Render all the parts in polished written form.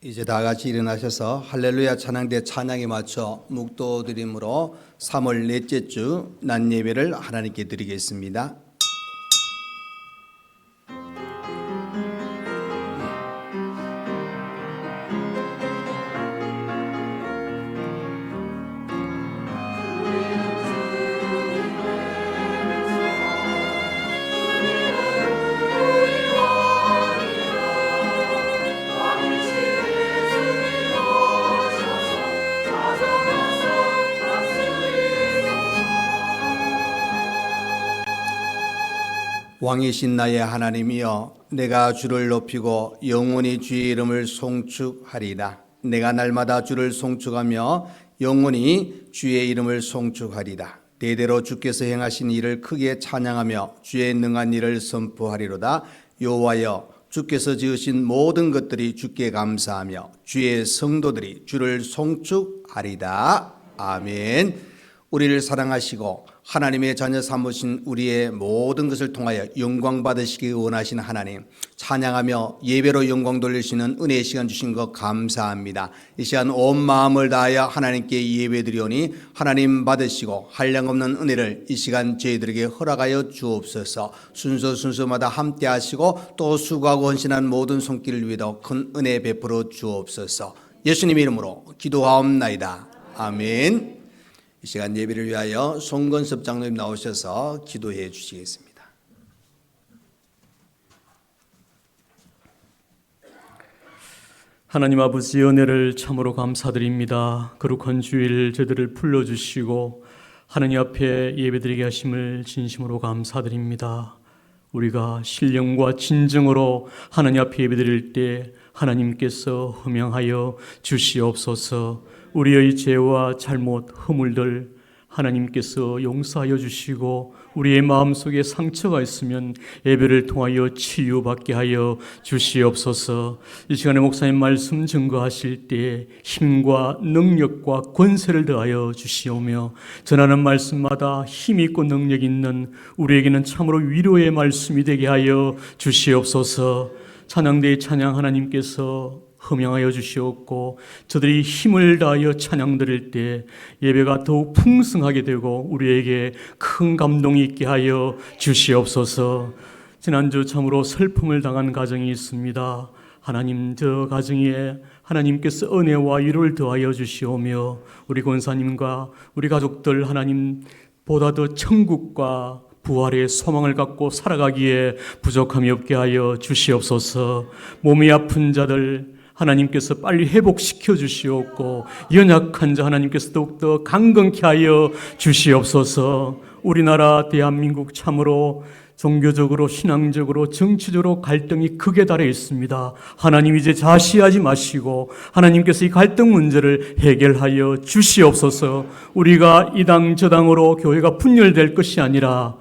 이제 다 같이 일어나셔서 할렐루야 찬양대 찬양에 맞춰 묵도드림으로 3월 넷째 주 낮 예배를 하나님께 드리겠습니다. 왕이신 나의 하나님이여, 내가 주를 높이고 영원히 주의 이름을 송축하리라. 내가 날마다 주를 송축하며 영원히 주의 이름을 송축하리라. 대대로 주께서 행하신 일을 크게 찬양하며 주의 능한 일을 선포하리로다. 여호와여, 주께서 지으신 모든 것들이 주께 감사하며 주의 성도들이 주를 송축하리다. 아멘. 우리를 사랑하시고 하나님의 자녀 삼으신 우리의 모든 것을 통하여 영광 받으시기 원하시는 하나님, 찬양하며 예배로 영광 돌리시는 은혜의 시간 주신 것 감사합니다. 이 시간 온 마음을 다하여 하나님께 예배드리오니 하나님 받으시고 한량없는 은혜를 이 시간 저희들에게 허락하여 주옵소서. 순서마다 함께 하시고 또 수고하고 헌신한 모든 손길을 위해서 큰 은혜 베풀어 주옵소서. 예수님 이름으로 기도하옵나이다. 아멘. 이 시간 예배를 위하여 송건섭 장로님 나오셔서 기도해 주시겠습니다. 하나님 아버지의 은혜를 참으로 감사드립니다. 거룩한 주일 저희들을 불러주시고 하나님 앞에 예배드리게 하심을 진심으로 감사드립니다. 우리가 신령과 진정으로 하나님 앞에 예배드릴 때 하나님께서 허명하여 주시옵소서. 우리의 죄와 잘못, 허물들 하나님께서 용서하여 주시고 우리의 마음속에 상처가 있으면 예배를 통하여 치유받게 하여 주시옵소서. 이 시간에 목사님 말씀 증거하실 때 힘과 능력과 권세를 더하여 주시오며 전하는 말씀마다 힘 있고 능력 있는 우리에게는 참으로 위로의 말씀이 되게 하여 주시옵소서. 찬양대의 찬양 하나님께서 허명하여 주시옵고 저들이 힘을 다하여 찬양 드릴 때 예배가 더욱 풍성하게 되고 우리에게 큰 감동이 있게 하여 주시옵소서. 지난주 참으로 슬픔을 당한 가정이 있습니다. 하나님, 저 가정에 하나님께서 은혜와 위로를 더하여 주시오며 우리 권사님과 우리 가족들 하나님 보다 더 천국과 부활의 소망을 갖고 살아가기에 부족함이 없게 하여 주시옵소서. 몸이 아픈 자들 하나님께서 빨리 회복시켜 주시옵고 연약한 자 하나님께서 더욱더 강건케 하여 주시옵소서. 우리나라 대한민국 참으로 종교적으로 신앙적으로 정치적으로 갈등이 극에 달해 있습니다. 하나님 이제 자시하지 마시고 하나님께서 이 갈등 문제를 해결하여 주시옵소서. 우리가 이 당 저 당으로 교회가 분열될 것이 아니라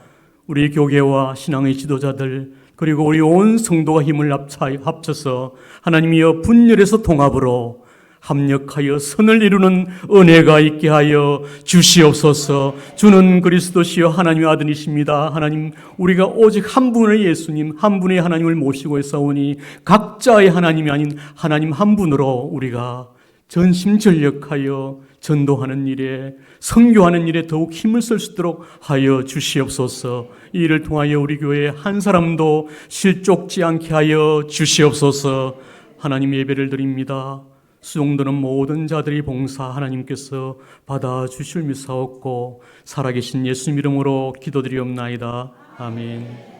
우리 교계와 신앙의 지도자들 그리고 우리 온 성도가 힘을 합쳐서 하나님이여 분열에서 통합으로 합력하여 선을 이루는 은혜가 있게 하여 주시옵소서. 주는 그리스도시여 하나님의 아들이십니다. 하나님, 우리가 오직 한 분의 예수님, 한 분의 하나님을 모시고 있사오니 각자의 하나님이 아닌 하나님 한 분으로 우리가 전심전력하여 전도하는 일에 선교하는 일에 더욱 힘을 쓸 수 있도록 하여 주시옵소서. 이 일을 통하여 우리 교회 한 사람도 실족지 않게 하여 주시옵소서. 하나님 예배를 드립니다. 수용되는 모든 자들이 봉사 하나님께서 받아주실 믿사옵고 살아계신 예수님 이름으로 기도드리옵나이다. 아멘.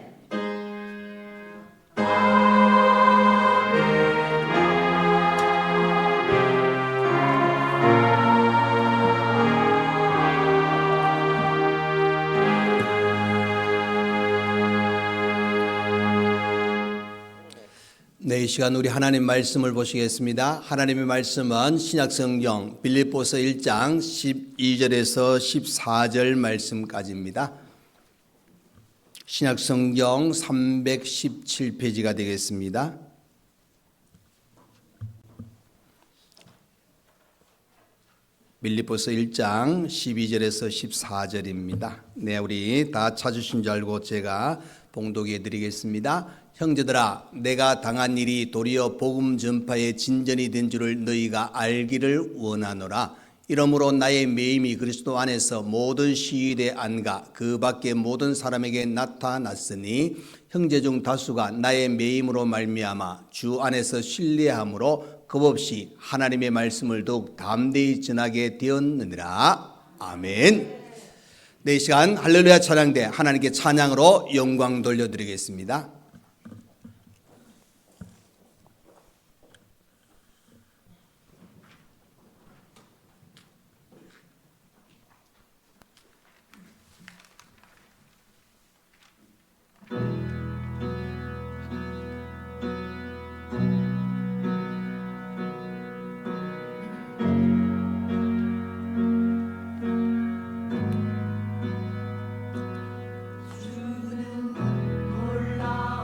네, 이 시간 우리 하나님 말씀을 보시겠습니다. 하나님의 말씀은 신약성경 빌립보서 1장 12절에서 14절 말씀까지입니다. 신약성경 317페이지가 되겠습니다. 빌립보서 1장 12절에서 14절입니다. 네, 우리 다 찾으신 줄 알고 제가 봉독해 드리겠습니다. 형제들아, 내가 당한 일이 도리어 복음 전파의 진전이 된 줄을 너희가 알기를 원하노라. 이러므로 나의 매임이 그리스도 안에서 모든 시위대 안과 그 밖의 모든 사람에게 나타났으니 형제 중 다수가 나의 매임으로 말미암아 주 안에서 신뢰함으로 겁없이 하나님의 말씀을 더욱 담대히 전하게 되었느니라. 아멘. 네, 이 시간 할렐루야 찬양대 하나님께 찬양으로 영광 돌려드리겠습니다. 놀라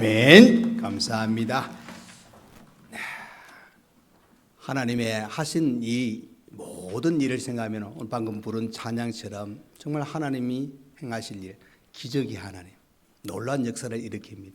아멘. 감사합니다. 하나님의 하신 이 모든 일을 생각하면 오늘 방금 부른 찬양처럼 정말 하나님이 행하실 일, 기적의 하나님, 놀라운 역사를 일으킵니다.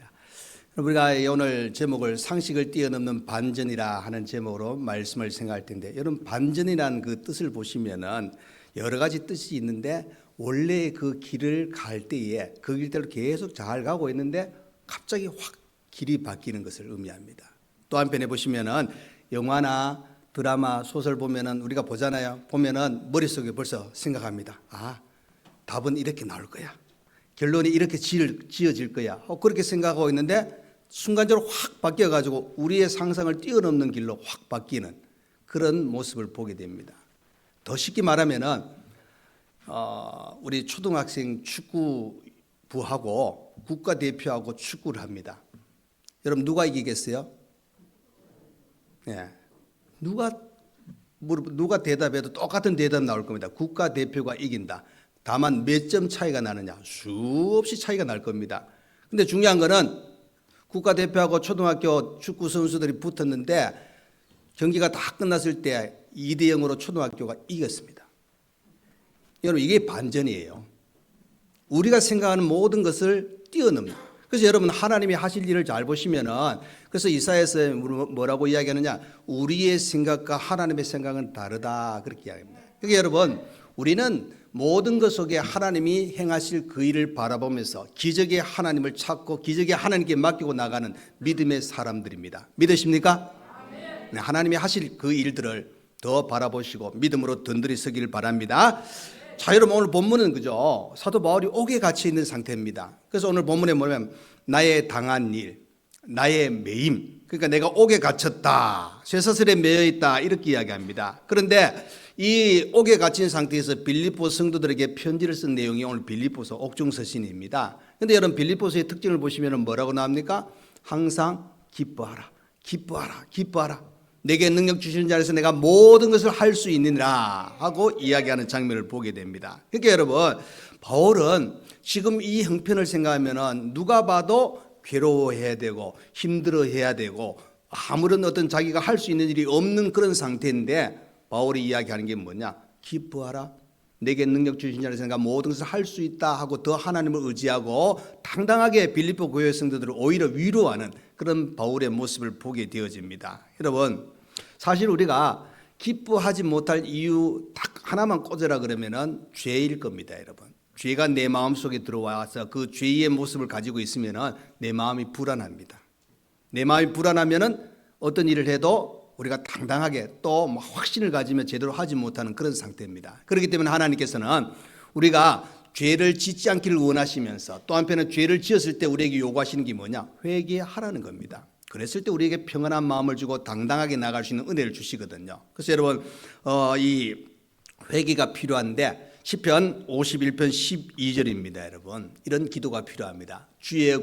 우리가 오늘 제목을 상식을 뛰어넘는 반전이라 하는 제목으로 말씀을 생각할 텐데, 여러분 반전이라는 그 뜻을 보시면은 여러 가지 뜻이 있는데, 원래 그 길을 갈 때에 그 길대로 계속 잘 가고 있는데 갑자기 확 길이 바뀌는 것을 의미합니다. 또 한편에 보시면은 영화나 드라마, 소설 보면은 우리가 보잖아요. 보면은 머릿속에 벌써 생각합니다. 아, 답은 이렇게 나올 거야. 결론이 이렇게 지어질 거야. 그렇게 생각하고 있는데 순간적으로 확 바뀌어가지고 우리의 상상을 뛰어넘는 길로 확 바뀌는 그런 모습을 보게 됩니다. 더 쉽게 말하면은 우리 초등학생 축구부하고 국가대표하고 축구를 합니다. 여러분 누가 이기겠어요? 네. 누가 대답해도 똑같은 대답 나올 겁니다. 국가대표가 이긴다. 다만 몇 점 차이가 나느냐? 수없이 차이가 날 겁니다. 근데 중요한 거는 국가대표하고 초등학교 축구 선수들이 붙었는데 경기가 다 끝났을 때 2대 0으로 초등학교가 이겼습니다. 여러분 이게 반전이에요. 우리가 생각하는 모든 것을 뛰어넘는. 그래서 여러분 하나님이 하실 일을 잘 보시면은, 그래서 이사야서 뭐라고 이야기하느냐? 우리의 생각과 하나님의 생각은 다르다, 그렇게 이야기합니다. 그러니까 여러분 우리는 모든 것 속에 하나님이 행하실 그 일을 바라보면서 기적의 하나님을 찾고 기적의 하나님께 맡기고 나가는 믿음의 사람들입니다. 믿으십니까? 네, 하나님이 하실 그 일들을 더 바라보시고 믿음으로 든든히 서기를 바랍니다. 자, 여러분 오늘 본문은 그죠? 사도 바울이 옥에 갇혀 있는 상태입니다. 그래서 오늘 본문에 뭐냐면 나의 당한 일, 나의 매임, 그러니까 내가 옥에 갇혔다, 쇠사슬에 매여 있다, 이렇게 이야기합니다. 그런데 이 옥에 갇힌 상태에서 빌립보 성도들에게 편지를 쓴 내용이 오늘 빌립보서 옥중서신입니다. 그런데 여러분 빌립보서의 특징을 보시면 뭐라고 나옵니까? 항상 기뻐하라, 기뻐하라, 기뻐하라. 내게 능력 주시는 자에서 내가 모든 것을 할 수 있느니라 하고 이야기하는 장면을 보게 됩니다. 그러니까 여러분 바울은 지금 이 형편을 생각하면 누가 봐도 괴로워해야 되고 힘들어해야 되고 아무런 어떤 자기가 할 수 있는 일이 없는 그런 상태인데 바울이 이야기하는 게 뭐냐? 기뻐하라. 내게 능력 주신 자를 생각 모든 것을 할 수 있다 하고 더 하나님을 의지하고 당당하게 빌립보 교회 성도들을 오히려 위로하는 그런 바울의 모습을 보게 되어집니다. 여러분 사실 우리가 기뻐하지 못할 이유 딱 하나만 꽂으라 그러면은 죄일 겁니다. 여러분 죄가 내 마음속에 들어와서 그 죄의 모습을 가지고 있으면은 내 마음이 불안합니다. 내 마음이 불안하면은 어떤 일을 해도 우리가 당당하게 또 확신을 가지며 제대로 하지 못하는 그런 상태입니다. 그렇기 때문에 하나님께서는 우리가 죄를 짓지 않기를 원하시면서 또 한편은 죄를 지었을 때 우리에게 요구하시는 게 뭐냐? 회개하라는 겁니다. 그랬을 때 우리에게 평안한 마음을 주고 당당하게 나갈 수 있는 은혜를 주시거든요. 그래서 여러분 이 회개가 필요한데 시편 51편 12절입니다. 여러분 이런 기도가 필요합니다. 주의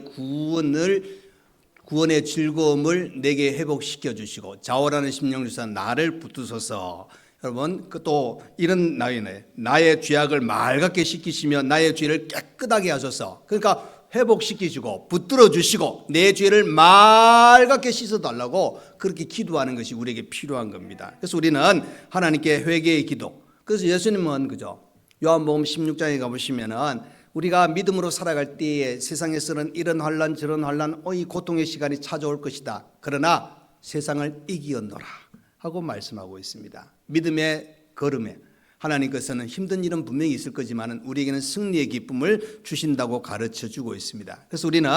구원의 즐거움을 내게 회복시켜 주시고 자원하는 심령을 주사 나를 붙드소서. 여러분 또 이런 나의 죄악을 맑게 씻기시며 나의 죄를 깨끗하게 하소서. 그러니까 회복시키시고 붙들어 주시고 내 죄를 맑게 씻어달라고 그렇게 기도하는 것이 우리에게 필요한 겁니다. 그래서 우리는 하나님께 회개의 기도. 그래서 예수님은 그죠? 요한복음 16장에 가보시면은 우리가 믿음으로 살아갈 때에 세상에서는 이런 환난 저런 환난 이 고통의 시간이 찾아올 것이다. 그러나 세상을 이기었노라 하고 말씀하고 있습니다. 믿음의 걸음에 하나님께서는 힘든 일은 분명히 있을 거지만 우리에게는 승리의 기쁨을 주신다고 가르쳐주고 있습니다. 그래서 우리는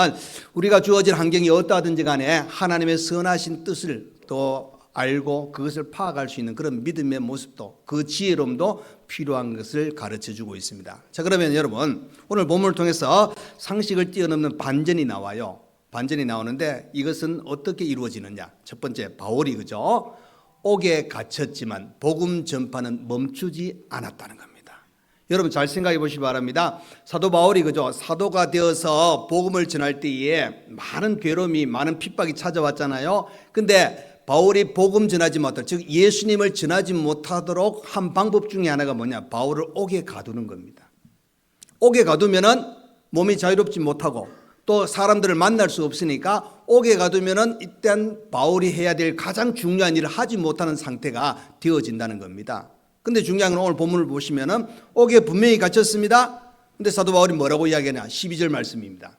우리가 주어진 환경이 어떠하든지 간에 하나님의 선하신 뜻을 또 알고 그것을 파악할 수 있는 그런 믿음의 모습도 그 지혜로움도 필요한 것을 가르쳐주고 있습니다. 자, 그러면 여러분 오늘 본문을 통해서 상식을 뛰어넘는 반전이 나와요. 반전이 나오는데 이것은 어떻게 이루어지느냐? 첫 번째 바울이 그죠? 옥에 갇혔지만 복음 전파는 멈추지 않았다는 겁니다. 여러분 잘 생각해 보시기 바랍니다. 사도 바울이 그죠? 사도가 되어서 복음을 전할 때에 많은 괴로움이 많은 핍박이 찾아왔잖아요. 근데 바울이 복음 전하지 못할 즉 예수님을 전하지 못하도록 한 방법 중에 하나가 뭐냐? 바울을 옥에 가두는 겁니다. 옥에 가두면은 몸이 자유롭지 못하고 또 사람들을 만날 수 없으니까 옥에 가두면은 일단 바울이 해야 될 가장 중요한 일을 하지 못하는 상태가 되어진다는 겁니다. 근데 중요한 건 오늘 본문을 보시면은 옥에 분명히 갇혔습니다. 근데 사도 바울이 뭐라고 이야기하냐? 12절 말씀입니다.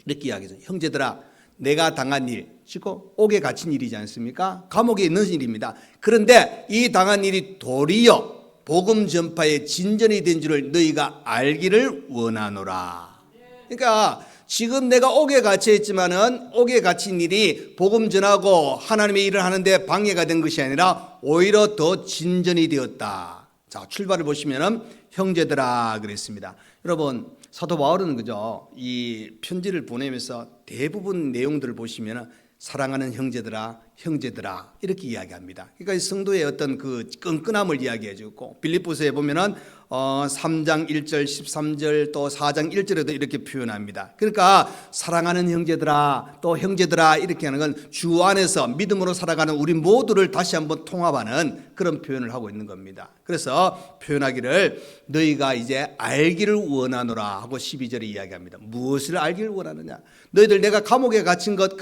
이렇게 이야기해서 형제들아 내가 당한 일, 즉 옥에 갇힌 일이지 않습니까? 감옥에 있는 일입니다. 그런데 이 당한 일이 도리어 복음 전파의 진전이 된 줄을 너희가 알기를 원하노라. 그러니까 지금 내가 옥에 갇혀 있지만은 옥에 갇힌 일이 복음 전하고 하나님의 일을 하는데 방해가 된 것이 아니라 오히려 더 진전이 되었다. 자, 출발을 보시면은 형제들아 그랬습니다. 여러분 사도 바울은 그죠? 이 편지를 보내면서 대부분 내용들을 보시면은 사랑하는 형제들아, 형제들아 이렇게 이야기합니다. 그러니까 이 성도의 어떤 그 끈끈함을 이야기해 주고 빌립보서에 보면은 3장 1절 13절 또 4장 1절에도 이렇게 표현합니다. 그러니까 사랑하는 형제들아 또 형제들아 이렇게 하는 건 주 안에서 믿음으로 살아가는 우리 모두를 다시 한번 통합하는 그런 표현을 하고 있는 겁니다. 그래서 표현하기를 너희가 이제 알기를 원하노라 하고 12절에 이야기합니다. 무엇을 알기를 원하느냐? 너희들 내가 감옥에 갇힌 것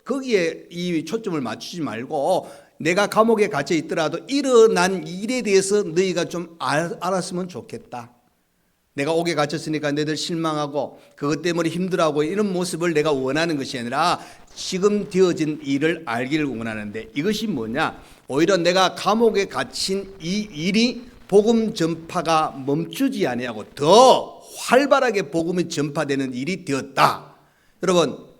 거기에 이 초점을 맞추지 말고 내가 감옥에 갇혀 있더라도 일어난 일에 대해서 너희가 좀 알았으면 좋겠다. 내가 옥에 갇혔으니까 너희들 실망하고 그것 때문에 힘들어하고 이런 모습을 내가 원하는 것이 아니라 지금 되어진 일을 알기를 원하는데 이것이 뭐냐? 오히려 내가 감옥에 갇힌 이 일이 복음 전파가 멈추지 아니하고 더 활발하게 복음이 전파되는 일이 되었다. 여러분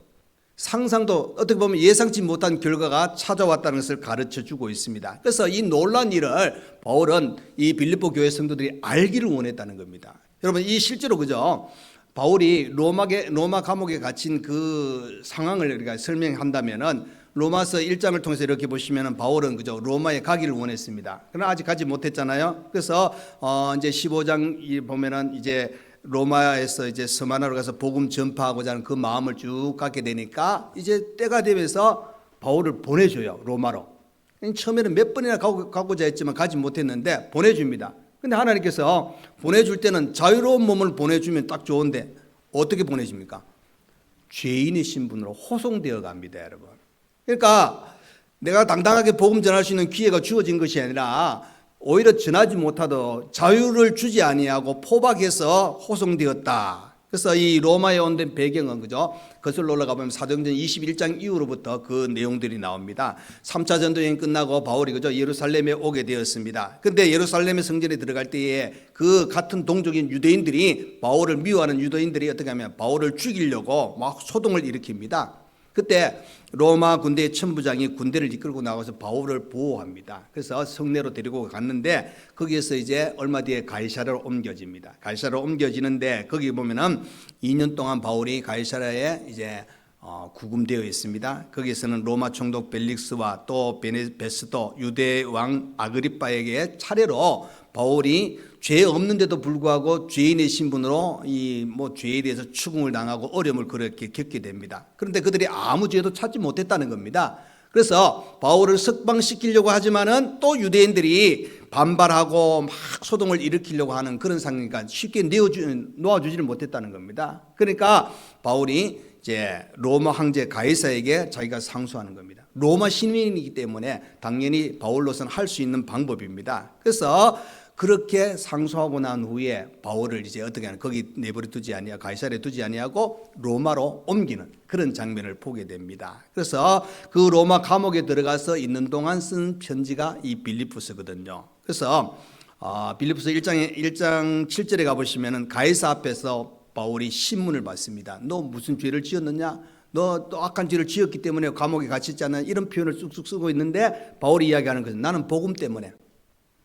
상상도 어떻게 보면 예상치 못한 결과가 찾아왔다는 것을 가르쳐 주고 있습니다. 그래서 이 놀라운 일을 바울은 이 빌립보 교회 성도들이 알기를 원했다는 겁니다. 여러분 이 실제로 그죠? 바울이 로마 감옥에 갇힌 그 상황을 우리가 설명한다면은 로마서 1장을 통해서 이렇게 보시면은 바울은 그죠? 로마에 가기를 원했습니다. 그러나 아직 가지 못했잖아요. 그래서 이제 15장 보면은 이제 로마에서 이제 서만화로 가서 복음 전파하고자 하는 그 마음을 쭉 갖게 되니까 이제 때가 되면서 바울을 보내줘요. 로마로. 처음에는 몇 번이나 가고자 했지만 가지 못했는데 보내줍니다. 근데 하나님께서 보내줄 때는 자유로운 몸을 보내주면 딱 좋은데 어떻게 보내줍니까? 죄인의 신분으로 호송되어 갑니다, 여러분. 그러니까 내가 당당하게 복음 전할 수 있는 기회가 주어진 것이 아니라 오히려 전하지 못하도 자유를 주지 아니하고 포박해서 호송되었다. 그래서 이 로마에 온 된 배경은 그죠? 거슬러 올라가 보면 사도행전 21장 이후로부터 그 내용들이 나옵니다. 3차 전도여행 끝나고 바울이 그죠? 예루살렘에 오게 되었습니다. 근데 예루살렘의 성전에 들어갈 때에 그 같은 동족인 유대인들이 바울을 미워하는 유대인들이 어떻게 하면 바울을 죽이려고 막 소동을 일으킵니다. 그때 로마 군대의 천부장이 군대를 이끌고 나가서 바울을 보호합니다. 그래서 성내로 데리고 갔는데 거기에서 이제 얼마 뒤에 가이사랴로 옮겨집니다. 가이사랴로 옮겨지는데 거기 보면은 2년 동안 바울이 가이사랴에 이제 구금되어 있습니다. 거기에서는 로마 총독 벨릭스와 또 베스도 유대 왕 아그리빠에게 차례로 바울이 죄 없는데도 불구하고 죄인의 신분으로 이 죄에 대해서 추궁을 당하고 어려움을 그렇게 겪게 됩니다. 그런데 그들이 아무 죄도 찾지 못했다는 겁니다. 그래서 바울을 석방시키려고 하지만은 또 유대인들이 반발하고 막 소동을 일으키려고 하는 그런 상황이니까 쉽게 놓아주지를 못했다는 겁니다. 그러니까 바울이 이제 로마 황제 가이사에게 자기가 상소하는 겁니다. 로마 시민이기 때문에 당연히 바울로서는 할 수 있는 방법입니다. 그래서 그렇게 상소하고 난 후에 바울을 이제 어떻게 하는 거기 내버려 두지 아니하고 가이사랴에 두지 아니하고 로마로 옮기는 그런 장면을 보게 됩니다. 그래서 그 로마 감옥에 들어가서 있는 동안 쓴 편지가 이 빌립보서거든요. 그래서 빌립보서 1장 7절에 가보시면은 가이사 앞에서 바울이 신문을 받습니다. 너 무슨 죄를 지었느냐? 너 또 악한 죄를 지었기 때문에 감옥에 갇혔지 않나? 이런 표현을 쑥쑥 쓰고 있는데 바울이 이야기하는 것은 나는 복음 때문에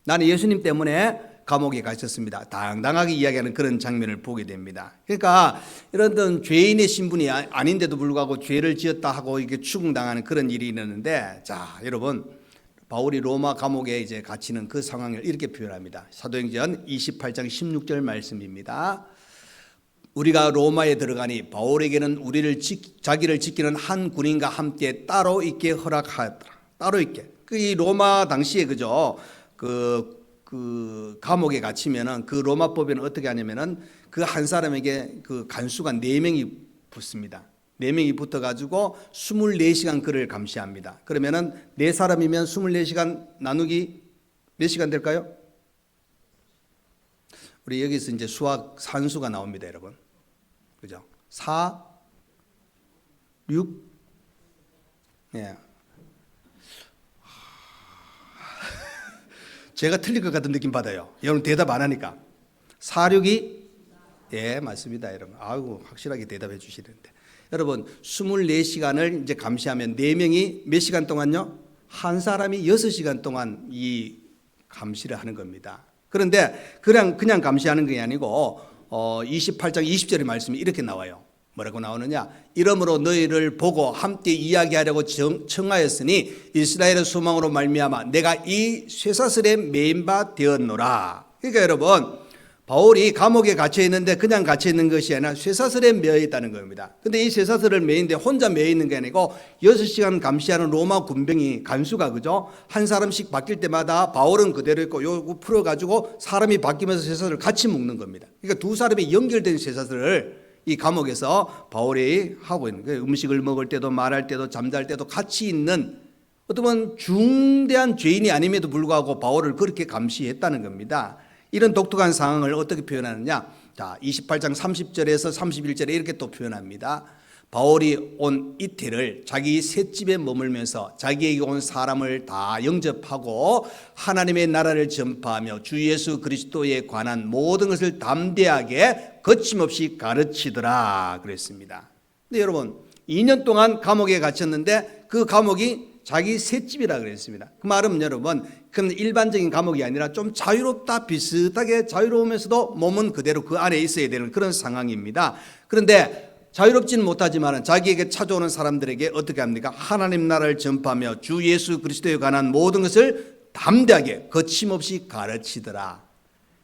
나는 예수님 때문에 감옥에 갇혔습니다. 당당하게 이야기하는 그런 장면을 보게 됩니다. 그러니까 이런 죄인의 신분이 아닌데도 불구하고 죄를 지었다 하고 이렇게 추궁당하는 그런 일이 있는데, 자, 여러분, 바울이 로마 감옥에 이제 갇히는 그 상황을 이렇게 표현합니다. 사도행전 28장 16절 말씀입니다. 우리가 로마에 들어가니 바울에게는 자기를 지키는 한 군인과 함께 따로 있게 허락하였더라. 따로 있게. 이 로마 당시에 그죠? 그 감옥에 갇히면은 그 로마법에는 어떻게 하냐면은 그 한 사람에게 그 간수가 4명이 붙습니다. 4명이 붙어가지고 24시간 그를 감시합니다. 그러면은 4사람이면 24시간 나누기 몇 시간 될까요? 우리 여기서 이제 수학 산수가 나옵니다, 여러분. 그죠? 4, 6, 예. 제가 틀릴 것 같은 느낌 받아요. 여러분 대답 안 하니까. 4, 6이? 예, 맞습니다, 여러분. 아이고, 확실하게 대답해 주시는데. 여러분, 24시간을 이제 감시하면 4명이 몇 시간 동안요? 한 사람이 6시간 동안 이 감시를 하는 겁니다. 그런데 그냥 감시하는 게 아니고 28장 20절의 말씀이 이렇게 나와요. 뭐라고 나오느냐? 이러므로 너희를 보고 함께 이야기하려고 청하였으니 이스라엘의 소망으로 말미암아 내가 이 쇠사슬에 매인 바 되었노라. 그러니까 여러분, 바울이 감옥에 갇혀 있는데 그냥 갇혀 있는 것이 아니라 쇠사슬에 매여 있다는 겁니다. 근데 이 쇠사슬을 매인데 혼자 매여 있는 게 아니고 6시간 감시하는 로마 군병이 간수가, 그죠? 한 사람씩 바뀔 때마다 바울은 그대로 있고 요거 풀어 가지고 사람이 바뀌면서 쇠사슬을 같이 묶는 겁니다. 그러니까 두 사람이 연결된 쇠사슬을 이 감옥에서 바울이 하고 있는 거예요. 음식을 먹을 때도 말할 때도 잠잘 때도 같이 있는, 어떻게 보면 중대한 죄인이 아님에도 불구하고 바울을 그렇게 감시했다는 겁니다. 이런 독특한 상황을 어떻게 표현하느냐? 자, 28장 30절에서 31절에 이렇게 또 표현합니다. 바울이 온 이틀을 자기 셋집에 머물면서 자기에게 온 사람을 다 영접하고 하나님의 나라를 전파하며 주 예수 그리스도에 관한 모든 것을 담대하게 거침없이 가르치더라 그랬습니다. 근데 여러분, 2년 동안 감옥에 갇혔는데 그 감옥이 자기 셋집이라 그랬습니다. 그 말은 여러분, 그건 일반적인 감옥이 아니라 좀 자유롭다, 비슷하게 자유로우면서도 몸은 그대로 그 안에 있어야 되는 그런 상황입니다. 그런데 자유롭지는 못하지만 자기에게 찾아오는 사람들에게 어떻게 합니까? 하나님 나라를 전파하며 주 예수 그리스도에 관한 모든 것을 담대하게 거침없이 가르치더라.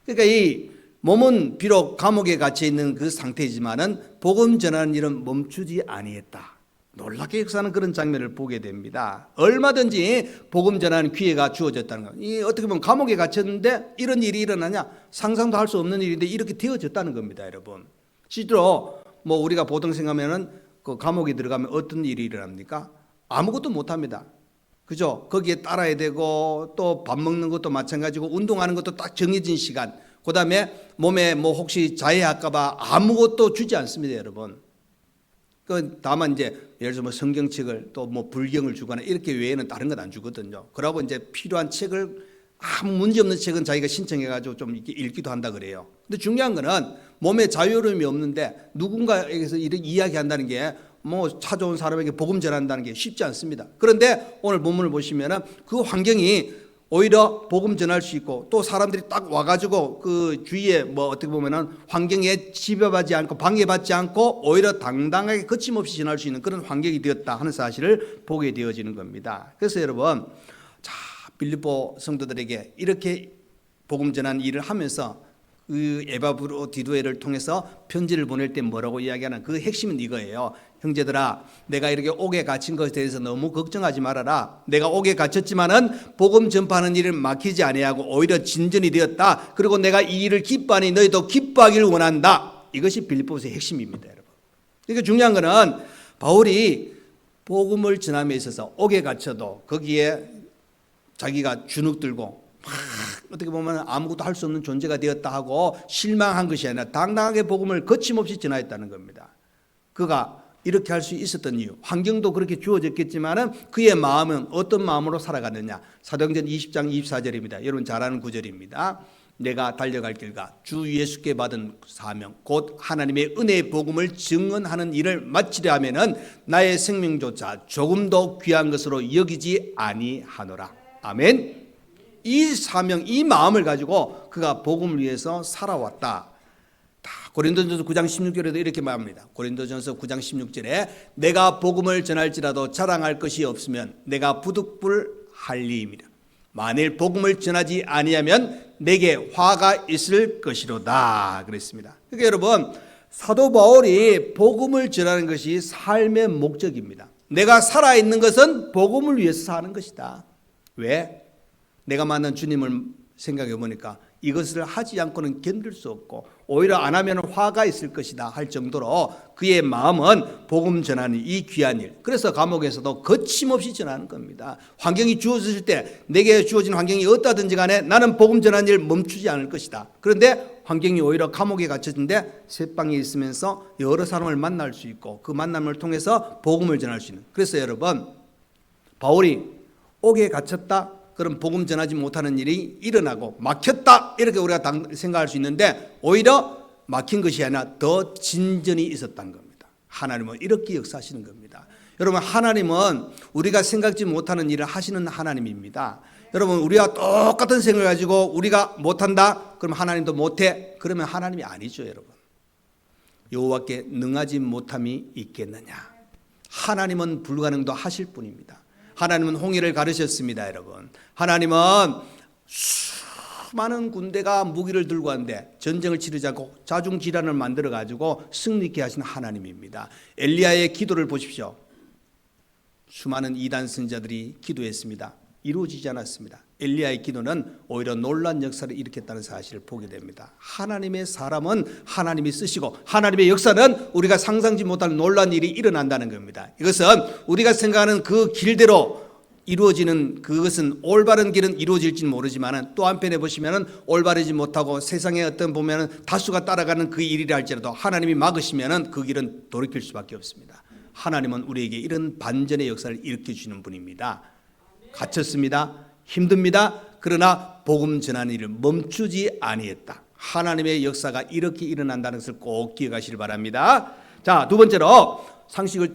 그러니까 이 몸은 비록 감옥에 갇혀 있는 그 상태이지만은 복음 전하는 일은 멈추지 아니했다. 놀랍게 역사하는 그런 장면을 보게 됩니다. 얼마든지 복음 전하는 기회가 주어졌다는 것. 이 어떻게 보면 감옥에 갇혔는데 이런 일이 일어나냐? 상상도 할 수 없는 일인데 이렇게 되어졌다는 겁니다, 여러분. 실제로 뭐 우리가 보통 생각하면은 그 감옥에 들어가면 어떤 일이 일어납니까? 아무것도 못 합니다. 그죠? 거기에 따라야 되고 또 밥 먹는 것도 마찬가지고 운동하는 것도 딱 정해진 시간. 그다음에 몸에 뭐 혹시 자해할까봐 아무것도 주지 않습니다, 여러분. 그 다만 이제 예를 들어 뭐 성경책을 또 뭐 불경을 주거나 이렇게 외에는 다른 건 안 주거든요. 그러고 이제 필요한 책을 아무 문제 없는 책은 자기가 신청해가지고 좀 이렇게 읽기도 한다 그래요. 근데 중요한 거는 몸에 자유로움이 없는데 누군가에게서 이렇게 이야기한다는 게 뭐 찾아온 사람에게 복음 전한다는 게 쉽지 않습니다. 그런데 오늘 본문을 보시면은 그 환경이 오히려 복음 전할 수 있고 또 사람들이 딱 와가지고 그 주위에 뭐 어떻게 보면은 환경에 지배받지 않고 방해받지 않고 오히려 당당하게 거침없이 전할 수 있는 그런 환경이 되었다 하는 사실을 보게 되어지는 겁니다. 그래서 여러분, 자, 빌립보 성도들에게 이렇게 복음 전하는 일을 하면서 그 에바브로디도에를 통해서 편지를 보낼 때 뭐라고 이야기하는 그 핵심은 이거예요. 형제들아, 내가 이렇게 옥에 갇힌 것에 대해서 너무 걱정하지 말아라. 내가 옥에 갇혔지만은 복음 전파하는 일을 막히지 아니하고 오히려 진전이 되었다. 그리고 내가 이 일을 기뻐하니 너희도 기뻐하기를 원한다. 이것이 빌립보서의 핵심입니다, 여러분. 그러니까 중요한 거는 바울이 복음을 전함에 있어서 옥에 갇혀도 거기에 자기가 주눅 들고 막 어떻게 보면 아무것도 할 수 없는 존재가 되었다 하고 실망한 것이 아니라 당당하게 복음을 거침없이 전하였다는 겁니다. 그가 이렇게 할 수 있었던 이유, 환경도 그렇게 주어졌겠지만은 그의 마음은 어떤 마음으로 살아갔느냐? 사도행전 20장 24절입니다. 여러분 잘 아는 구절입니다. 내가 달려갈 길과 주 예수께 받은 사명 곧 하나님의 은혜의 복음을 증언하는 일을 마치려 하면은 나의 생명조차 조금도 귀한 것으로 여기지 아니하노라. 아멘. 이 사명, 이 마음을 가지고 그가 복음을 위해서 살아왔다. 고린도전서 9장 16절에도 이렇게 말합니다. 고린도전서 9장 16절에 내가 복음을 전할지라도 자랑할 것이 없으면 내가 부득불할리입니다. 만일 복음을 전하지 아니하면 내게 화가 있을 것이로다 그랬습니다. 그러니까 여러분, 사도 바울이 복음을 전하는 것이 삶의 목적입니다. 내가 살아있는 것은 복음을 위해서 사는 것이다. 왜? 내가 만난 주님을 생각해 보니까 이것을 하지 않고는 견딜 수 없고 오히려 안 하면 화가 있을 것이다 할 정도로 그의 마음은 복음 전하는 이 귀한 일, 그래서 감옥에서도 거침없이 전하는 겁니다. 환경이 주어졌을 때 내게 주어진 환경이 어떠하든지 간에 나는 복음 전하는 일 멈추지 않을 것이다. 그런데 환경이 오히려 감옥에 갇혔는데 새방에 있으면서 여러 사람을 만날 수 있고 그 만남을 통해서 복음을 전할 수 있는, 그래서 여러분 바울이 옥에 갇혔다 그럼 복음 전하지 못하는 일이 일어나고 막혔다 이렇게 우리가 생각할 수 있는데 오히려 막힌 것이 아니라 더 진전이 있었다는 겁니다. 하나님은 이렇게 역사하시는 겁니다. 여러분 하나님은 우리가 생각지 못하는 일을 하시는 하나님입니다. 여러분 우리가 똑같은 생각을 가지고 우리가 못한다 그럼 하나님도 못해 그러면 하나님이 아니죠. 여러분 여호와께 능하지 못함이 있겠느냐. 하나님은 불가능도 하실 분입니다. 하나님은 홍해를 가르셨습니다. 여러분 하나님은 수많은 군대가 무기를 들고 왔는데 전쟁을 치르지 않고 자중질환을 만들어 가지고 승리 있게 하신 하나님입니다. 엘리야의 기도를 보십시오. 수많은 이단 선지자들이 기도했습니다. 이루어지지 않았습니다. 엘리야의 기도는 오히려 놀라운 역사를 일으켰다는 사실을 보게 됩니다. 하나님의 사람은 하나님이 쓰시고 하나님의 역사는 우리가 상상지 못할 놀라운 일이 일어난다는 겁니다. 이것은 우리가 생각하는 그 길대로 이루어지는 그것은 올바른 길은 이루어질지는 모르지만 또 한편에 보시면 올바르지 못하고 세상에 어떤 보면 다수가 따라가는 그 일이라 할지라도 하나님이 막으시면 그 길은 돌이킬 수밖에 없습니다. 하나님은 우리에게 이런 반전의 역사를 일으켜 주시는 분입니다. 갇혔습니다. 힘듭니다. 그러나 복음 전하는 일을 멈추지 아니했다. 하나님의 역사가 이렇게 일어난다는 것을 꼭 기억하시길 바랍니다. 자, 두 번째로 상식을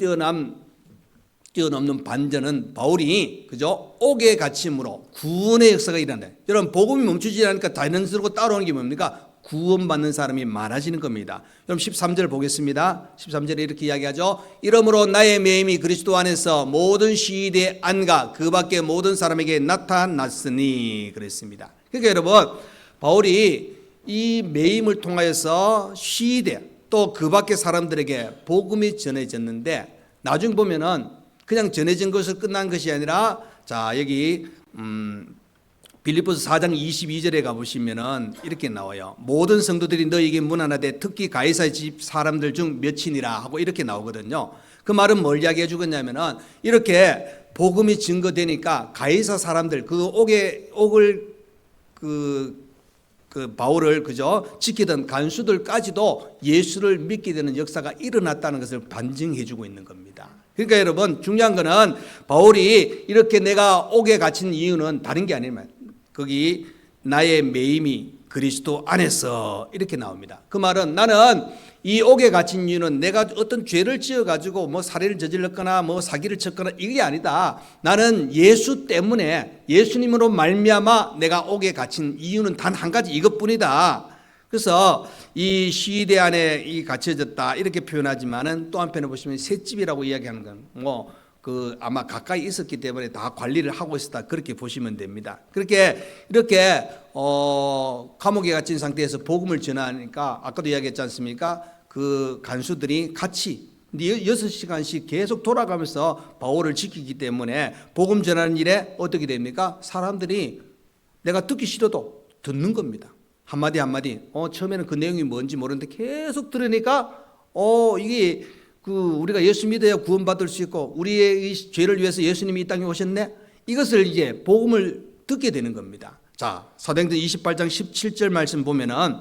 뛰어넘는 반전은 바울이 그죠? 옥에 갇힘으로 구원의 역사가 일어난다. 여러분 복음이 멈추지 않으니까 자연스럽고 따라오는 게 뭡니까? 구원받는 사람이 많아지는 겁니다. 여러분 13절 보겠습니다. 13절에 이렇게 이야기하죠. 이러므로 나의 매임이 그리스도 안에서 모든 시대에 안가 그 밖에 모든 사람에게 나타났으니 그랬습니다. 그러니까 여러분 바울이 이 매임을 통하여서 시대 또 그 밖의 사람들에게 복음이 전해졌는데 나중 보면은 그냥 전해진 것을 끝난 것이 아니라 자 여기 빌립보서 4장 22절에 가보시면은 이렇게 나와요. 모든 성도들이 너에게 문안하되 특히 가이사의 집 사람들 중 몇이니라 하고 이렇게 나오거든요. 그 말은 뭘 이야기해 주겠냐면은 이렇게 복음이 증거되니까 가이사 사람들 그 옥을 바울을 그죠 지키던 간수들까지도 예수를 믿게 되는 역사가 일어났다는 것을 반증해 주고 있는 겁니다. 그러니까 여러분 중요한 거는 바울이 이렇게 내가 옥에 갇힌 이유는 다른 게 아니면 거기 나의 매임이 그리스도 안에서 이렇게 나옵니다. 그 말은 나는 이 옥에 갇힌 이유는 내가 어떤 죄를 지어가지고 뭐 살해를 저질렀거나 뭐 사기를 쳤거나 이게 아니다. 나는 예수 때문에 예수님으로 말미암아 내가 옥에 갇힌 이유는 단 한 가지 이것뿐이다. 그래서 이 시대 안에 이 갇혀졌다 이렇게 표현하지만은 또 한편에 보시면 셋집이라고 이야기하는 건 아마 가까이 있었기 때문에 다 관리를 하고 있었다 그렇게 보시면 됩니다. 이렇게 감옥에 갇힌 상태에서 복음을 전하니까 아까도 이야기했지 않습니까? 그 간수들이 같이 6시간씩 계속 돌아가면서 바울을 지키기 때문에 복음 전하는 일에 어떻게 됩니까? 사람들이 내가 듣기 싫어도 듣는 겁니다. 한마디 처음에는 그 내용이 뭔지 모르는데 계속 들으니까 이게 우리가 예수 믿어야 구원받을 수 있고 우리의 이 죄를 위해서 예수님이 이 땅에 오셨네. 이것을 이제 복음을 듣게 되는 겁니다. 자, 사도행전 28장 17절 말씀 보면은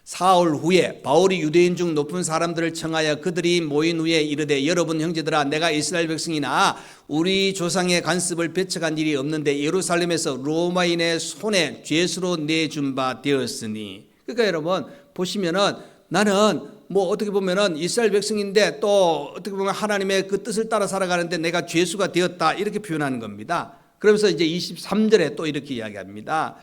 사흘 후에 바울이 유대인 중 높은 사람들을 청하여 그들이 모인 후에 이르되 여러분 형제들아 내가 이스라엘 백성이나 우리 조상의 간섭을 배척한 일이 없는데 예루살렘에서 로마인의 손에 죄수로 내준 바 되었으니. 그러니까 여러분 보시면은 나는 어떻게 보면은 이스라엘 백성인데 또 어떻게 보면 하나님의 그 뜻을 따라 살아가는데 내가 죄수가 되었다 이렇게 표현하는 겁니다. 그러면서 이제 23절에 또 이렇게 이야기합니다.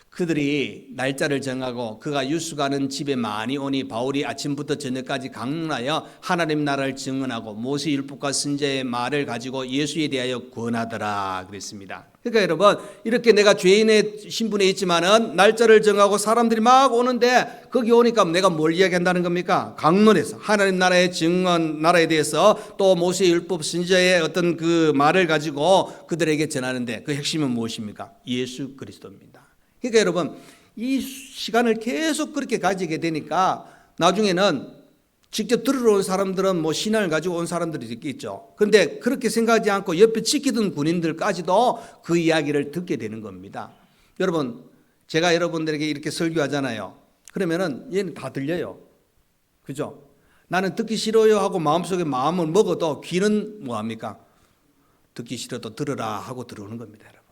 그들이 날짜를 정하고 그가 유숙하는 집에 많이 오니 바울이 아침부터 저녁까지 강론하여 하나님 나라를 증언하고 모세 율법과 선지자의 말을 가지고 예수에 대하여 권하더라 그랬습니다. 그러니까 여러분 이렇게 내가 죄인의 신분에 있지만은 날짜를 정하고 사람들이 막 오는데 거기 오니까 내가 뭘 이야기한다는 겁니까? 강론해서 하나님 나라의 증언 나라에 대해서 또 모세 율법 선지자의 어떤 그 말을 가지고 그들에게 전하는데 그 핵심은 무엇입니까? 예수 그리스도입니다. 그러니까 여러분 이 시간을 계속 그렇게 가지게 되니까 나중에는 직접 들으러 온 사람들은 뭐 신앙을 가지고 온 사람들이 있겠죠. 그런데 그렇게 생각하지 않고 옆에 지키던 군인들까지도 그 이야기를 듣게 되는 겁니다. 여러분, 제가 여러분들에게 이렇게 설교하잖아요. 그러면은 얘는 다 들려요. 그죠? 나는 듣기 싫어요 하고 마음속에 마음을 먹어도 귀는 뭐합니까? 듣기 싫어도 들으라 하고 들어오는 겁니다, 여러분.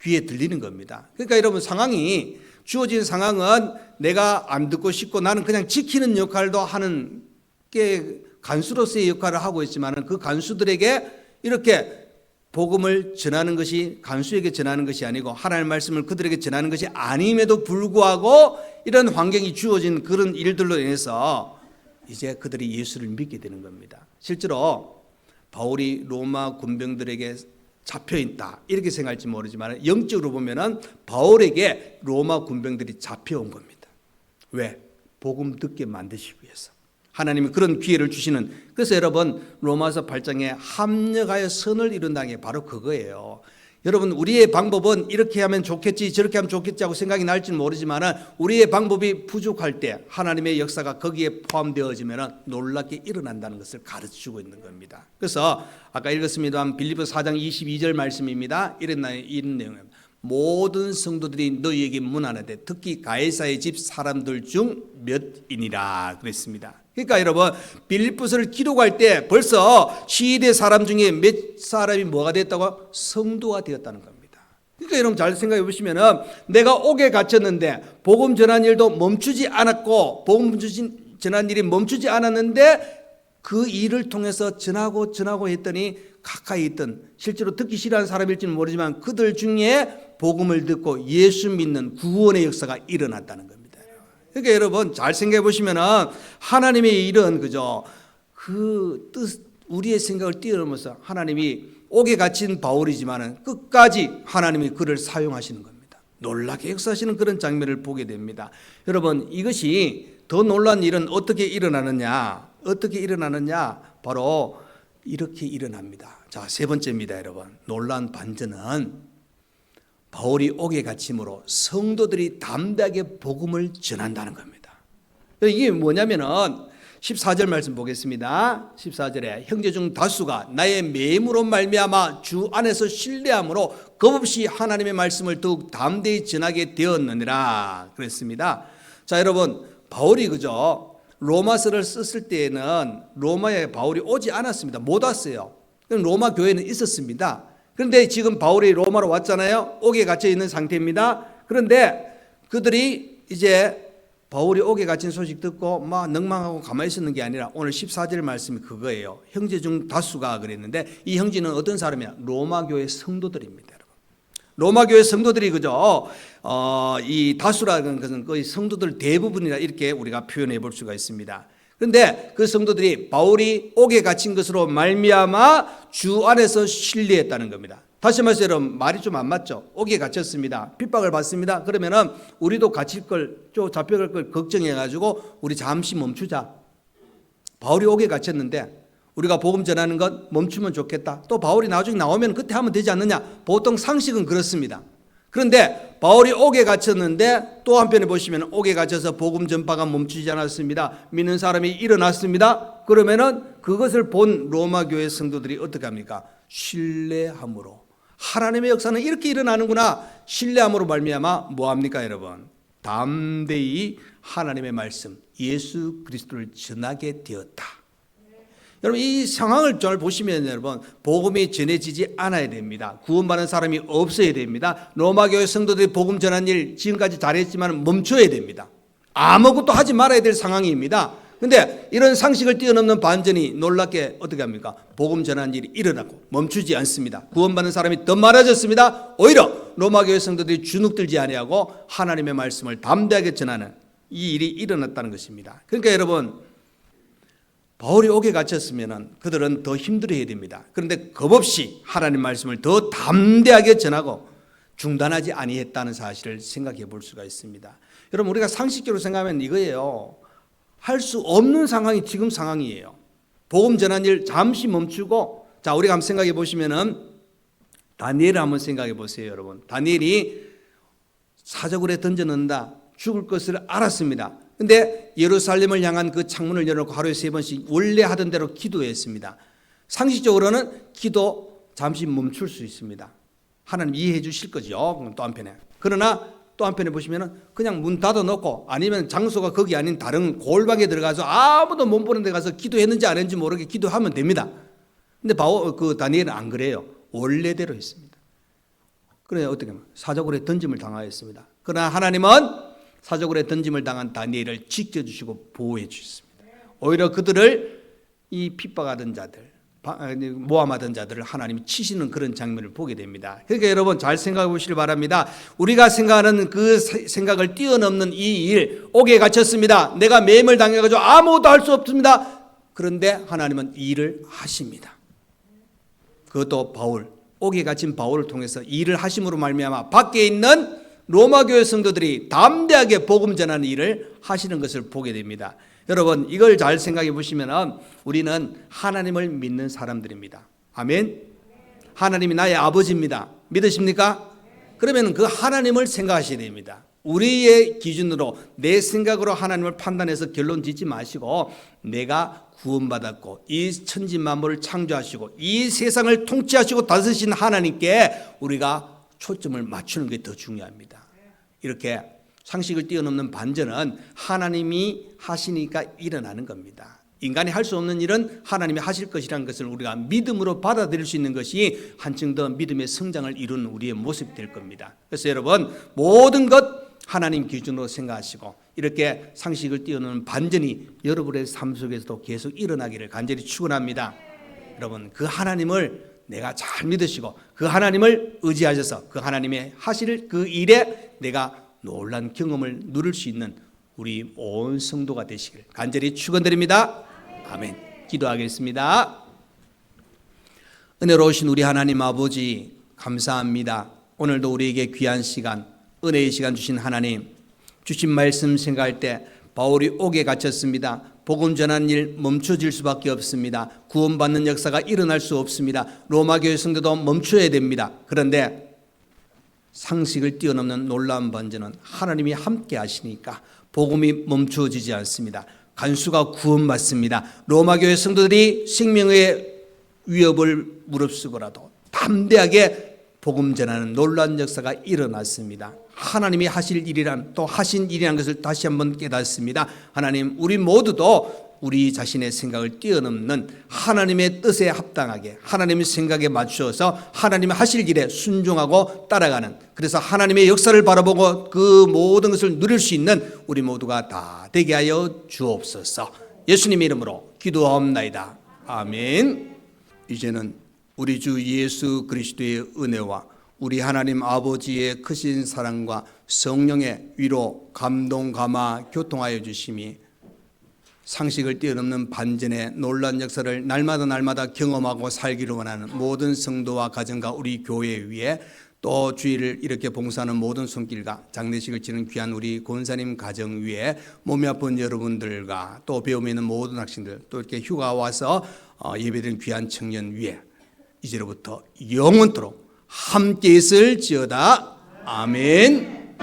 귀에 들리는 겁니다. 그러니까 여러분, 상황이 주어진 상황은 내가 안 듣고 싶고 나는 그냥 지키는 역할도 하는 게 간수로서의 역할을 하고 있지만 그 간수들에게 이렇게 복음을 전하는 것이 간수에게 전하는 것이 아니고 하나님의 말씀을 그들에게 전하는 것이 아님에도 불구하고 이런 환경이 주어진 그런 일들로 인해서 이제 그들이 예수를 믿게 되는 겁니다. 실제로 바울이 로마 군병들에게 잡혀있다 이렇게 생각할지 모르지만 영적으로 보면은 바울에게 로마 군병들이 잡혀온 겁니다. 왜? 복음 듣게 만드시기 위해서. 하나님이 그런 기회를 주시는. 그래서 여러분, 로마서 8장에 합력하여 선을 이룬다는 게 바로 그거예요. 여러분, 우리의 방법은 이렇게 하면 좋겠지 저렇게 하면 좋겠지 하고 생각이 날지는 모르지만 우리의 방법이 부족할 때 하나님의 역사가 거기에 포함되어지면 놀랍게 일어난다는 것을 가르쳐주고 있는 겁니다. 그래서 아까 읽었습니다만 빌립보서 4장 22절 말씀입니다. 이런 내용입니다. 모든 성도들이 너희에게 문안하되 특히 가이사의 집 사람들 중 몇이니라 그랬습니다. 그러니까 여러분, 빌립보서를 기록할 때 벌써 시대 사람 중에 몇 사람이 뭐가 됐다고? 성도가 되었다는 겁니다. 그러니까 여러분 잘 생각해 보시면은 내가 옥에 갇혔는데 복음 전한 일도 멈추지 않았고 복음 전한 일이 멈추지 않았는데 그 일을 통해서 전하고 했더니 가까이 있던 실제로 듣기 싫어하는 사람일지는 모르지만 그들 중에 복음을 듣고 예수 믿는 구원의 역사가 일어났다는 겁니다. 그러니까 여러분 잘 생각해 보시면은 하나님의 일은 그죠? 그 뜻 우리의 생각을 뛰어넘어서 하나님이 옥에 갇힌 바울이지만은 끝까지 하나님이 그를 사용하시는 겁니다. 놀랍게 역사하시는 그런 장면을 보게 됩니다. 여러분, 이것이 더 놀라운 일은 어떻게 일어나느냐? 바로 이렇게 일어납니다. 자, 세 번째입니다, 여러분. 놀라운 반전은 바울이 옥에 갇힘으로 성도들이 담대하게 복음을 전한다는 겁니다. 이게 뭐냐면은 14절 말씀 보겠습니다. 14절에 형제 중 다수가 나의 매임으로 말미암아 주 안에서 신뢰함으로 겁없이 하나님의 말씀을 더욱 담대히 전하게 되었느니라 그랬습니다. 자, 여러분, 바울이 그죠? 로마서를 썼을 때에는 로마에 바울이 오지 않았습니다. 못 왔어요. 로마 교회는 있었습니다. 그런데 지금 바울이 로마로 왔잖아요. 옥에 갇혀 있는 상태입니다. 그런데 그들이 이제 바울이 옥에 갇힌 소식 듣고 막 넉망하고 가만히 있었는 게 아니라 오늘 14절 말씀이 그거예요. 형제 중 다수가 그랬는데 이 형제는 어떤 사람이야? 로마 교회 성도들입니다. 로마 교회 성도들이 그죠? 이 다수라는 것은 거의 성도들 대부분이라 이렇게 우리가 표현해 볼 수가 있습니다. 그런데 그 성도들이 바울이 옥에 갇힌 것으로 말미암아 주 안에서 신뢰했다는 겁니다. 다시 말해서 여러분, 말이 좀 안 맞죠? 옥에 갇혔습니다. 핍박을 받습니다. 그러면은 우리도 갇힐 걸, 잡혀갈 걸 걱정해가지고 우리 잠시 멈추자. 바울이 옥에 갇혔는데 우리가 복음 전하는 것 멈추면 좋겠다. 또 바울이 나중에 나오면 그때 하면 되지 않느냐. 보통 상식은 그렇습니다. 그런데 바울이 옥에 갇혔는데 또 한편에 보시면 옥에 갇혀서 복음 전파가 멈추지 않았습니다. 믿는 사람이 일어났습니다. 그러면은 그것을 본 로마 교회 성도들이 어떻게 합니까? 신뢰함으로. 하나님의 역사는 이렇게 일어나는구나. 신뢰함으로 말미암아 뭐합니까, 여러분? 담대히 하나님의 말씀 예수 그리스도를 전하게 되었다. 여러분, 이 상황을 잘 보시면 여러분, 복음이 전해지지 않아야 됩니다. 구원받는 사람이 없어야 됩니다. 로마 교회 성도들이 복음 전한 일 지금까지 잘했지만 멈춰야 됩니다. 아무것도 하지 말아야 될 상황입니다. 그런데 이런 상식을 뛰어넘는 반전이 놀랍게 어떻게 합니까? 복음 전한 일이 일어나고 멈추지 않습니다. 구원받는 사람이 더 많아졌습니다. 오히려 로마 교회 성도들이 주눅들지 아니하고 하나님의 말씀을 담대하게 전하는 이 일이 일어났다는 것입니다. 그러니까 여러분, 바울이 옥에 갇혔으면 그들은 더 힘들어야 됩니다. 그런데 겁없이 하나님 말씀을 더 담대하게 전하고 중단하지 아니했다는 사실을 생각해 볼 수가 있습니다. 여러분, 우리가 상식적으로 생각하면 이거예요. 할 수 없는 상황이 지금 상황이에요. 복음 전한 일 잠시 멈추고, 자, 우리가 한번 생각해 보시면은 다니엘을 한번 생각해 보세요, 여러분. 다니엘이 사자굴에 던져 넣는다. 죽을 것을 알았습니다. 근데 예루살렘을 향한 그 창문을 열어놓고 하루에 3번씩 원래 하던 대로 기도했습니다. 상식적으로는 기도 잠시 멈출 수 있습니다. 하나님 이해해 주실 거죠. 또 한편에. 그러나 또 한편에 보시면은 그냥 문 닫아 놓고 아니면 장소가 거기 아닌 다른 골방에 들어가서 아무도 못 보는 데 가서 기도했는지 안 했는지 모르게 기도하면 됩니다. 근데 다니엘은 안 그래요. 원래대로 했습니다. 그래 어떻게 하면 사자굴에 던짐을 당하였습니다. 그러나 하나님은 사자굴에 던짐을 당한 다니엘을 지켜주시고 보호해 주셨습니다. 오히려 그들을 이 핍박하던 자들, 모함하던 자들을 하나님이 치시는 그런 장면을 보게 됩니다. 그러니까 여러분 잘 생각해 보시길 바랍니다. 우리가 생각하는 그 생각을 뛰어넘는 이 일, 옥에 갇혔습니다. 내가 매임을 당해가지고 아무것도 할 수 없습니다. 그런데 하나님은 이 일을 하십니다. 그것도 옥에 갇힌 바울을 통해서 이 일을 하심으로 말미암아 밖에 있는 로마 교회 성도들이 담대하게 복음 전하는 일을 하시는 것을 보게 됩니다. 여러분 이걸 잘 생각해 보시면 우리는 하나님을 믿는 사람들입니다. 아멘. 하나님이 나의 아버지입니다. 믿으십니까? 그러면 그 하나님을 생각하셔야 됩니다. 우리의 기준으로 내 생각으로 하나님을 판단해서 결론 짓지 마시고 내가 구원받았고 이 천지 만물을 창조하시고 이 세상을 통치하시고 다스리신 하나님께 우리가 초점을 맞추는 게 더 중요합니다. 이렇게 상식을 뛰어넘는 반전은 하나님이 하시니까 일어나는 겁니다. 인간이 할 수 없는 일은 하나님이 하실 것이라는 것을 우리가 믿음으로 받아들일 수 있는 것이 한층 더 믿음의 성장을 이루는 우리의 모습이 될 겁니다. 그래서 여러분 모든 것 하나님 기준으로 생각하시고 이렇게 상식을 뛰어넘는 반전이 여러분의 삶 속에서도 계속 일어나기를 간절히 축원합니다. 여러분 그 하나님을 내가 잘 믿으시고 그 하나님을 의지하셔서 그 하나님의 하실 그 일에 내가 놀란 경험을 누릴 수 있는 우리 온 성도가 되시길 간절히 축원드립니다. 아멘. 기도하겠습니다. 은혜로우신 우리 하나님 아버지 감사합니다. 오늘도 우리에게 귀한 시간 은혜의 시간 주신 하나님, 주신 말씀 생각할 때 바울이 옥에 갇혔습니다. 복음 전하는 일 멈춰질 수밖에 없습니다. 구원받는 역사가 일어날 수 없습니다. 로마 교회 성도도 멈춰야 됩니다. 그런데 상식을 뛰어넘는 놀라운 반전은 하나님이 함께 하시니까 복음이 멈춰지지 않습니다. 간수가 구원받습니다. 로마 교회 성도들이 생명의 위협을 무릅쓰고라도 담대하게 복음 전하는 놀라운 역사가 일어났습니다. 하나님이 하실 일이란 또 하신 일이라는 것을 다시 한번 깨닫습니다. 하나님 우리 모두도 우리 자신의 생각을 뛰어넘는 하나님의 뜻에 합당하게 하나님의 생각에 맞추어서 하나님의 하실 일에 순종하고 따라가는, 그래서 하나님의 역사를 바라보고 그 모든 것을 누릴 수 있는 우리 모두가 다 되게 하여 주옵소서. 예수님의 이름으로 기도하옵나이다. 아멘. 이제는 우리 주 예수 그리스도의 은혜와 우리 하나님 아버지의 크신 사랑과 성령의 위로, 감동, 감화, 교통하여 주심이 상식을 뛰어넘는 반전의 놀라운 역사를 날마다 경험하고 살기를 원하는 모든 성도와 가정과 우리 교회 위에, 또 주일을 이렇게 봉사하는 모든 손길과 장례식을 치는 귀한 우리 권사님 가정 위에, 몸이 아픈 여러분들과 또 배움에 있는 모든 학생들, 또 이렇게 휴가 와서 예배드린 귀한 청년 위에 이제로부터 영원토록 함께 있을지어다. 아멘.